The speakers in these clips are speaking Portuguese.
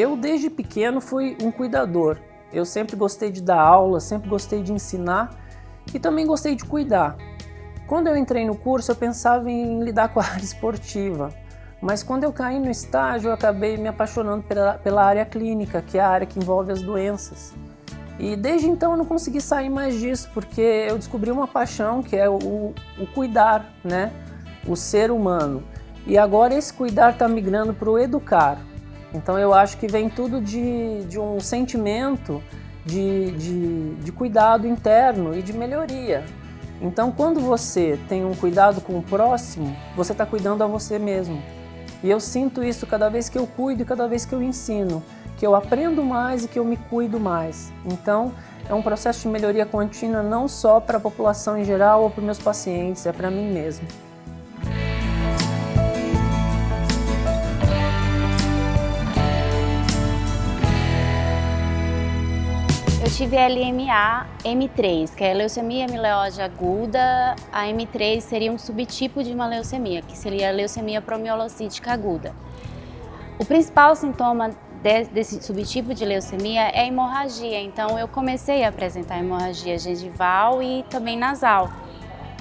Eu, desde pequeno, fui um cuidador. Eu sempre gostei de dar aula, sempre gostei de ensinar e também gostei de cuidar. Quando eu entrei no curso, eu pensava em lidar com a área esportiva, mas quando eu caí no estágio, eu acabei me apaixonando pela área clínica, que é a área que envolve as doenças. E desde então eu não consegui sair mais disso, porque eu descobri uma paixão que é o cuidar, né? O ser humano. E agora esse cuidar está migrando para o educar. Então eu acho que vem tudo de um sentimento de cuidado interno e de melhoria. Então quando você tem um cuidado com o próximo, você está cuidando a você mesmo. E eu sinto isso cada vez que eu cuido e cada vez que eu ensino, que eu aprendo mais e que eu me cuido mais. Então é um processo de melhoria contínua não só para a população em geral ou para os meus pacientes, é para mim mesmo. Eu tive LMA M3, que é leucemia amiloide aguda. A M3 seria um subtipo de uma leucemia, que seria a leucemia promielocítica aguda. O principal sintoma desse subtipo de leucemia é a hemorragia, então eu comecei a apresentar hemorragia gengival e também nasal.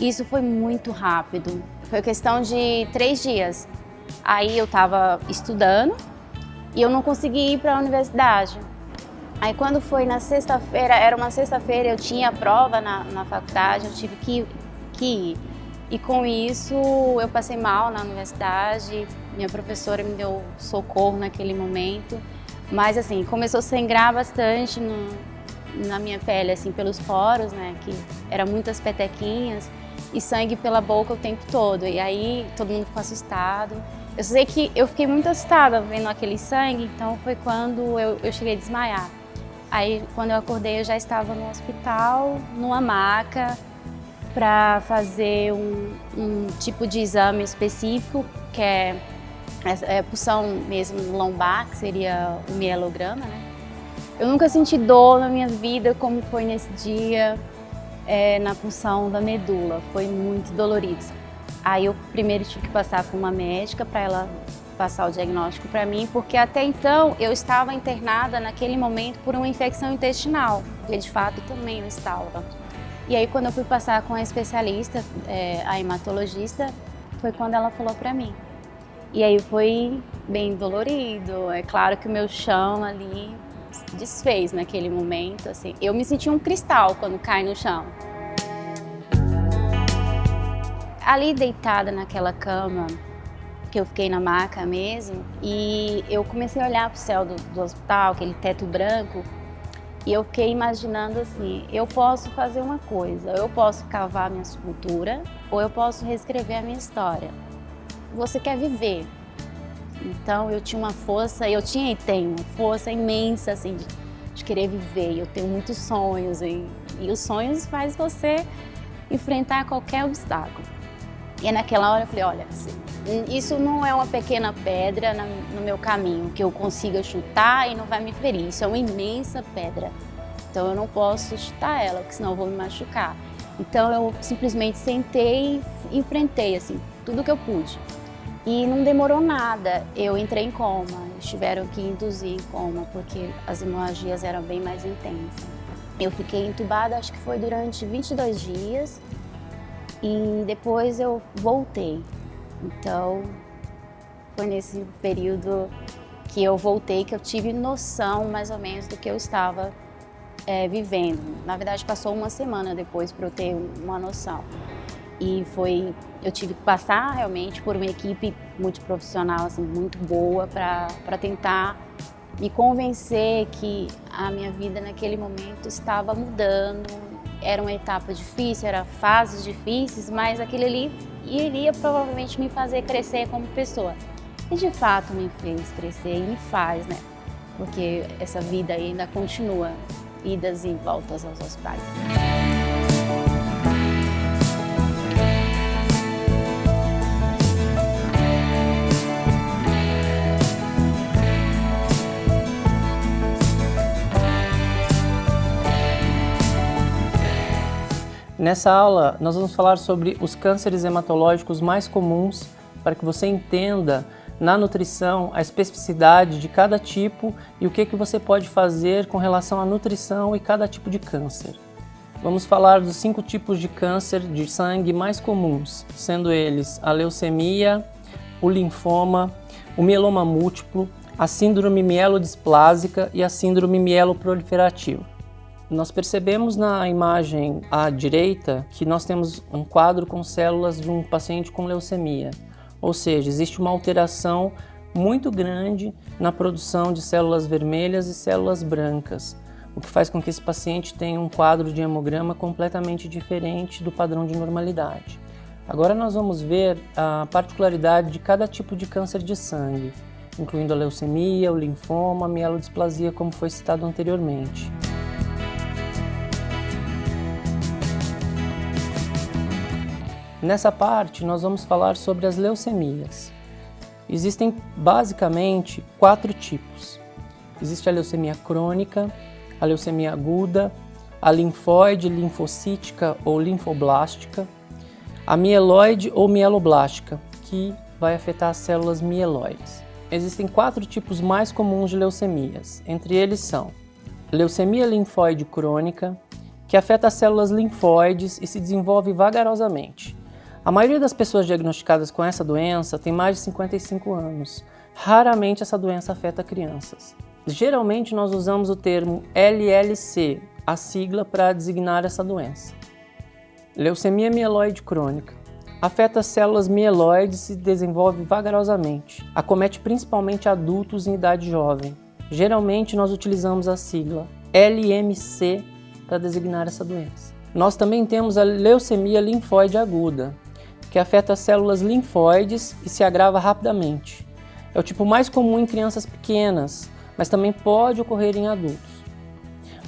Isso foi muito rápido, foi questão de 3 dias. Aí eu estava estudando e eu não consegui ir para a universidade. Aí quando foi na sexta-feira, era uma sexta-feira, eu tinha prova na faculdade, eu tive que ir. E com isso eu passei mal na universidade, minha professora me deu socorro naquele momento. Mas assim, começou a sangrar bastante na minha pele, assim, pelos poros, né, que eram muitas petequinhas e sangue pela boca o tempo todo. E aí todo mundo ficou assustado. Eu sei que eu fiquei muito assustada vendo aquele sangue, então foi quando eu cheguei a desmaiar. Aí, quando eu acordei, eu já estava no hospital, numa maca, para fazer um tipo de exame específico, que é punção mesmo lombar, que seria o mielograma, né? Eu nunca senti dor na minha vida como foi nesse dia, na punção da medula. Foi muito dolorido. Aí eu primeiro tive que passar com uma médica para ela passar o diagnóstico para mim, porque até então eu estava internada naquele momento por uma infecção intestinal, porque de fato também eu estava. E aí quando eu fui passar com a especialista, a hematologista, foi quando ela falou para mim. E aí foi bem dolorido, é claro que o meu chão ali se desfez naquele momento, assim. Eu me senti um cristal quando cai no chão. Ali deitada naquela cama, que eu fiquei na maca mesmo, e eu comecei a olhar para o céu do hospital, aquele teto branco, e eu fiquei imaginando assim, eu posso fazer uma coisa, eu posso cavar minha sepultura, ou eu posso reescrever a minha história. Você quer viver. Então eu tinha uma força, eu tinha e tenho uma força imensa assim, de querer viver, eu tenho muitos sonhos, e os sonhos faz você enfrentar qualquer obstáculo. E naquela hora eu falei, olha, isso não é uma pequena pedra no meu caminho, que eu consiga chutar e não vai me ferir. Isso é uma imensa pedra. Então eu não posso chutar ela, porque senão eu vou me machucar. Então eu simplesmente sentei e enfrentei assim, tudo que eu pude. E não demorou nada, eu entrei em coma. Eles tiveram que induzir em coma, porque as hemorragias eram bem mais intensas. Eu fiquei entubada, acho que foi durante 22 dias. E depois eu voltei. Então, foi nesse período que eu voltei que eu tive noção mais ou menos do que eu estava vivendo. Na verdade, passou uma semana depois para eu ter uma noção. E eu tive que passar realmente por uma equipe multiprofissional, assim, muito boa para tentar me convencer que a minha vida naquele momento estava mudando. Era uma etapa difícil, eram fases difíceis, mas aquele ali iria provavelmente me fazer crescer como pessoa. E de fato me fez crescer e me faz, né? Porque essa vida ainda continua, idas e voltas aos hospitais. Nessa aula, nós vamos falar sobre os cânceres hematológicos mais comuns para que você entenda na nutrição, a especificidade de cada tipo e o que você pode fazer com relação à nutrição e cada tipo de câncer. Vamos falar dos 5 tipos de câncer de sangue mais comuns, sendo eles a leucemia, o linfoma, o mieloma múltiplo, a síndrome mielodisplásica e a síndrome mieloproliferativa. Nós percebemos na imagem à direita que nós temos um quadro com células de um paciente com leucemia, ou seja, existe uma alteração muito grande na produção de células vermelhas e células brancas, o que faz com que esse paciente tenha um quadro de hemograma completamente diferente do padrão de normalidade. Agora nós vamos ver a particularidade de cada tipo de câncer de sangue, incluindo a leucemia, o linfoma, a mielodisplasia, como foi citado anteriormente. Nessa parte, nós vamos falar sobre as leucemias. Existem basicamente 4 tipos. Existe a leucemia crônica, a leucemia aguda, a linfóide, linfocítica ou linfoblástica, a mieloide ou mieloblástica, que vai afetar as células mieloides. Existem 4 tipos mais comuns de leucemias. Entre eles são leucemia linfóide crônica, que afeta as células linfóides e se desenvolve vagarosamente. A maioria das pessoas diagnosticadas com essa doença tem mais de 55 anos. Raramente essa doença afeta crianças. Geralmente nós usamos o termo LLC, a sigla para designar essa doença. Leucemia mieloide crônica. Afeta as células mieloides e se desenvolve vagarosamente. Acomete principalmente adultos em idade jovem. Geralmente nós utilizamos a sigla LMC para designar essa doença. Nós também temos a leucemia linfóide aguda, que afeta as células linfóides e se agrava rapidamente. É o tipo mais comum em crianças pequenas, mas também pode ocorrer em adultos.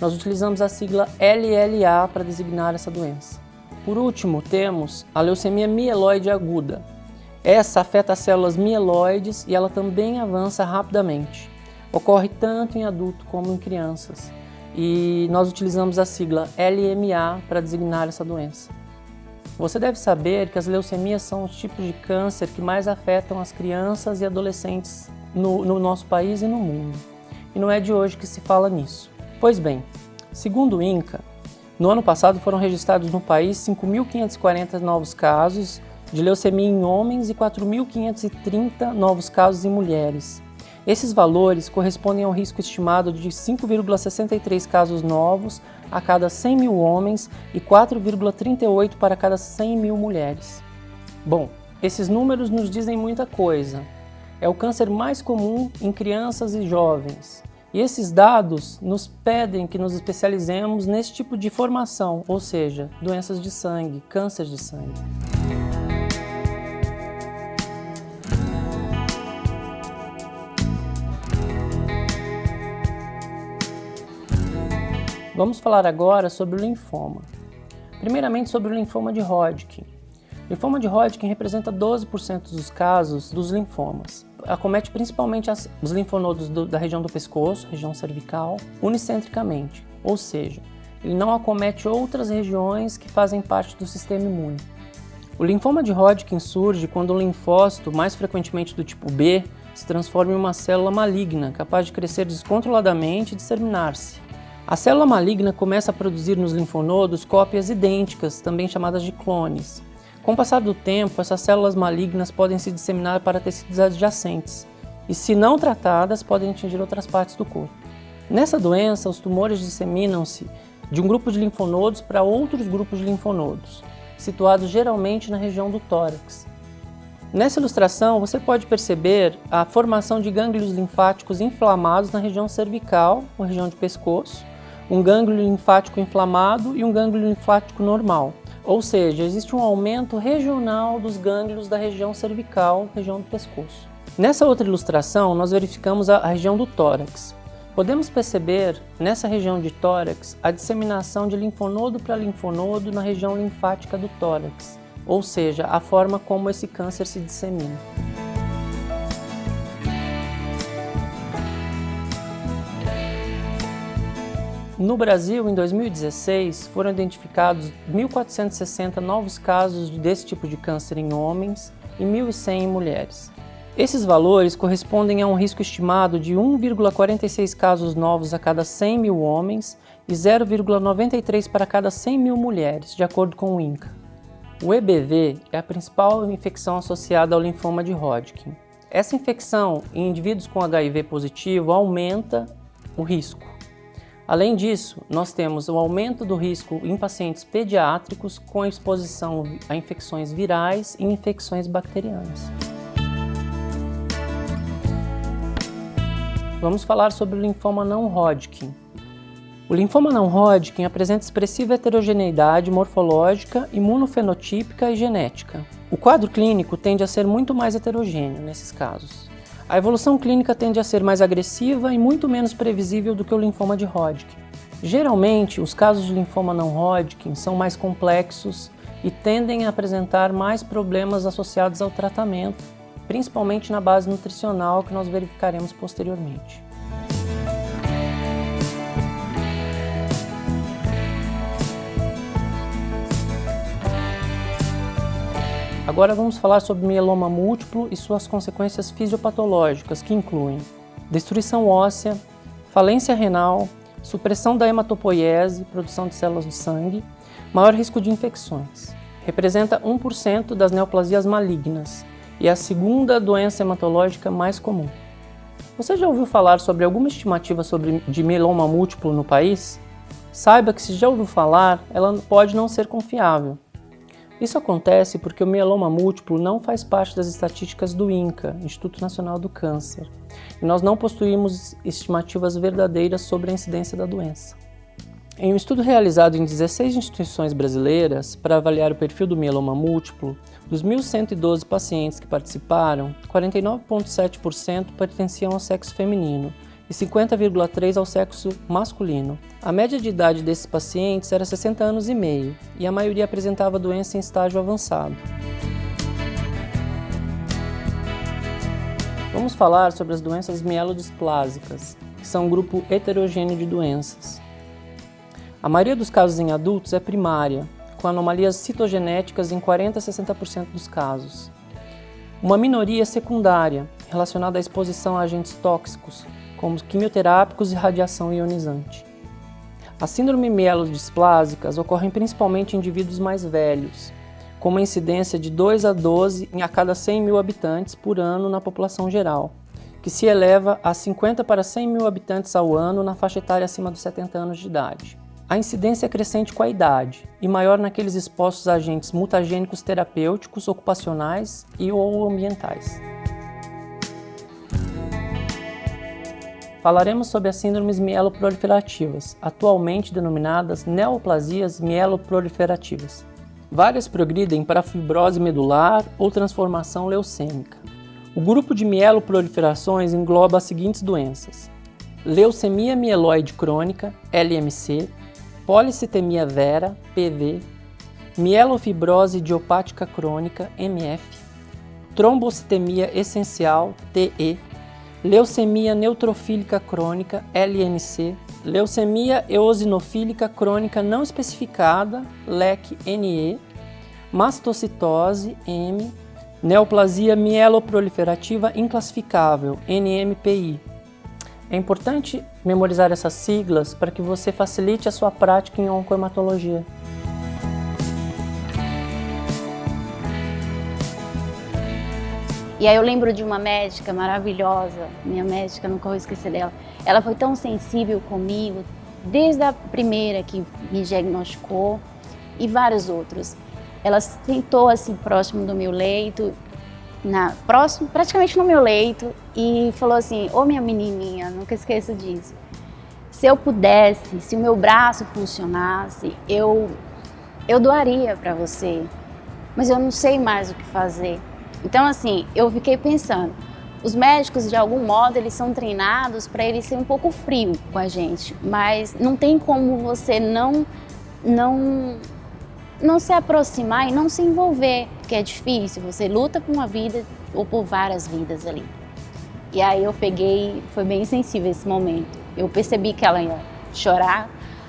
Nós utilizamos a sigla LLA para designar essa doença. Por último, temos a leucemia mieloide aguda. Essa afeta as células mieloides e ela também avança rapidamente. Ocorre tanto em adulto como em crianças. E nós utilizamos a sigla LMA para designar essa doença. Você deve saber que as leucemias são os tipos de câncer que mais afetam as crianças e adolescentes no nosso país e no mundo. E não é de hoje que se fala nisso. Pois bem, segundo o INCA, no ano passado foram registrados no país 5.540 novos casos de leucemia em homens e 4.530 novos casos em mulheres. Esses valores correspondem ao risco estimado de 5,63 casos novos a cada 100 mil homens e 4,38 para cada 100 mil mulheres. Bom, esses números nos dizem muita coisa. É o câncer mais comum em crianças e jovens. E esses dados nos pedem que nos especializemos nesse tipo de formação, ou seja, doenças de sangue, câncer de sangue. Vamos falar agora sobre o linfoma. Primeiramente sobre o linfoma de Hodgkin. O linfoma de Hodgkin representa 12% dos casos dos linfomas. Acomete principalmente os linfonodos da região do pescoço, região cervical, unicentricamente, ou seja, ele não acomete outras regiões que fazem parte do sistema imune. O linfoma de Hodgkin surge quando o linfócito, mais frequentemente do tipo B, se transforma em uma célula maligna, capaz de crescer descontroladamente e disseminar-se. A célula maligna começa a produzir nos linfonodos cópias idênticas, também chamadas de clones. Com o passar do tempo, essas células malignas podem se disseminar para tecidos adjacentes e, se não tratadas, podem atingir outras partes do corpo. Nessa doença, os tumores disseminam-se de um grupo de linfonodos para outros grupos de linfonodos, situados geralmente na região do tórax. Nessa ilustração, você pode perceber a formação de gânglios linfáticos inflamados na região cervical, ou região de pescoço, um gânglio linfático inflamado e um gânglio linfático normal. Ou seja, existe um aumento regional dos gânglios da região cervical, região do pescoço. Nessa outra ilustração, nós verificamos a região do tórax. Podemos perceber, nessa região de tórax, a disseminação de linfonodo para linfonodo na região linfática do tórax, ou seja, a forma como esse câncer se dissemina. No Brasil, em 2016, foram identificados 1.460 novos casos desse tipo de câncer em homens e 1.100 em mulheres. Esses valores correspondem a um risco estimado de 1,46 casos novos a cada 100 mil homens e 0,93 para cada 100 mil mulheres, de acordo com o INCA. O EBV é a principal infecção associada ao linfoma de Hodgkin. Essa infecção em indivíduos com HIV positivo aumenta o risco. Além disso, nós temos o aumento do risco em pacientes pediátricos com exposição a infecções virais e infecções bacterianas. Vamos falar sobre o linfoma não Hodgkin. O linfoma não Hodgkin apresenta expressiva heterogeneidade morfológica, imunofenotípica e genética. O quadro clínico tende a ser muito mais heterogêneo nesses casos. A evolução clínica tende a ser mais agressiva e muito menos previsível do que o linfoma de Hodgkin. Geralmente, os casos de linfoma não Hodgkin são mais complexos e tendem a apresentar mais problemas associados ao tratamento, principalmente na base nutricional, que nós verificaremos posteriormente. Agora vamos falar sobre mieloma múltiplo e suas consequências fisiopatológicas, que incluem destruição óssea, falência renal, supressão da hematopoiese, produção de células do sangue, maior risco de infecções. Representa 1% das neoplasias malignas e é a segunda doença hematológica mais comum. Você já ouviu falar sobre alguma estimativa de mieloma múltiplo no país? Saiba que se já ouviu falar, ela pode não ser confiável. Isso acontece porque o mieloma múltiplo não faz parte das estatísticas do INCA, Instituto Nacional do Câncer, e nós não possuímos estimativas verdadeiras sobre a incidência da doença. Em um estudo realizado em 16 instituições brasileiras para avaliar o perfil do mieloma múltiplo, dos 1.112 pacientes que participaram, 49,7% pertenciam ao sexo feminino e 50,3% ao sexo masculino. A média de idade desses pacientes era 60 anos e meio e a maioria apresentava doença em estágio avançado. Vamos falar sobre as doenças mielodisplásicas, que são um grupo heterogêneo de doenças. A maioria dos casos em adultos é primária, com anomalias citogenéticas em 40 a 60% dos casos. Uma minoria é secundária, relacionada à exposição a agentes tóxicos, como quimioterápicos e radiação ionizante. As síndromes mielodisplásicas ocorrem principalmente em indivíduos mais velhos, com uma incidência de 2 a 12 a cada 100 mil habitantes por ano na população geral, que se eleva a 50 para 100 mil habitantes ao ano na faixa etária acima dos 70 anos de idade. A incidência é crescente com a idade e maior naqueles expostos a agentes mutagênicos terapêuticos, ocupacionais e ou ambientais. Falaremos sobre as síndromes mieloproliferativas, atualmente denominadas neoplasias mieloproliferativas. Várias progridem para fibrose medular ou transformação leucêmica. O grupo de mieloproliferações engloba as seguintes doenças: leucemia mieloide crônica, LMC, policitemia vera, PV, mielofibrose idiopática crônica, MF, trombocitemia essencial, TE, leucemia neutrofílica crônica, LNC, leucemia eosinofílica crônica não especificada, LEC-NE, mastocitose, M, neoplasia mieloproliferativa inclassificável, NMPI. É importante memorizar essas siglas para que você facilite a sua prática em oncohematologia. E aí eu lembro de uma médica maravilhosa, minha médica, nunca vou esquecer dela. Ela foi tão sensível comigo, desde a primeira que me diagnosticou e vários outros. Ela sentou assim próximo do meu leito, praticamente no meu leito, e falou assim: ô minha menininha, nunca esqueço disso. Se eu pudesse, se o meu braço funcionasse, eu doaria para você, mas eu não sei mais o que fazer. Então, assim, eu fiquei pensando, os médicos, de algum modo, eles são treinados para eles serem um pouco frio com a gente, mas não tem como você não se aproximar e não se envolver, porque é difícil, você luta por uma vida ou por várias vidas ali. E aí eu peguei, foi bem sensível esse momento, eu percebi que ela ia chorar,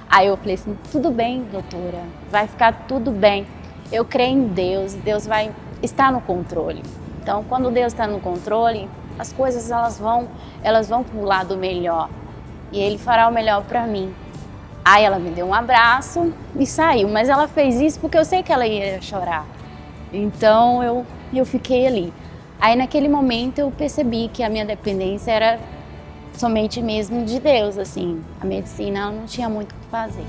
aí eu falei assim: tudo bem, doutora, vai ficar tudo bem, eu creio em Deus, Deus vai estar no controle. Então, quando Deus está no controle, as coisas elas vão para o lado melhor. E Ele fará o melhor para mim. Aí ela me deu um abraço e saiu, mas ela fez isso porque eu sei que ela ia chorar. Então eu fiquei ali. Aí naquele momento eu percebi que a minha dependência era somente mesmo de Deus, assim. A medicina ela não tinha muito o que fazer.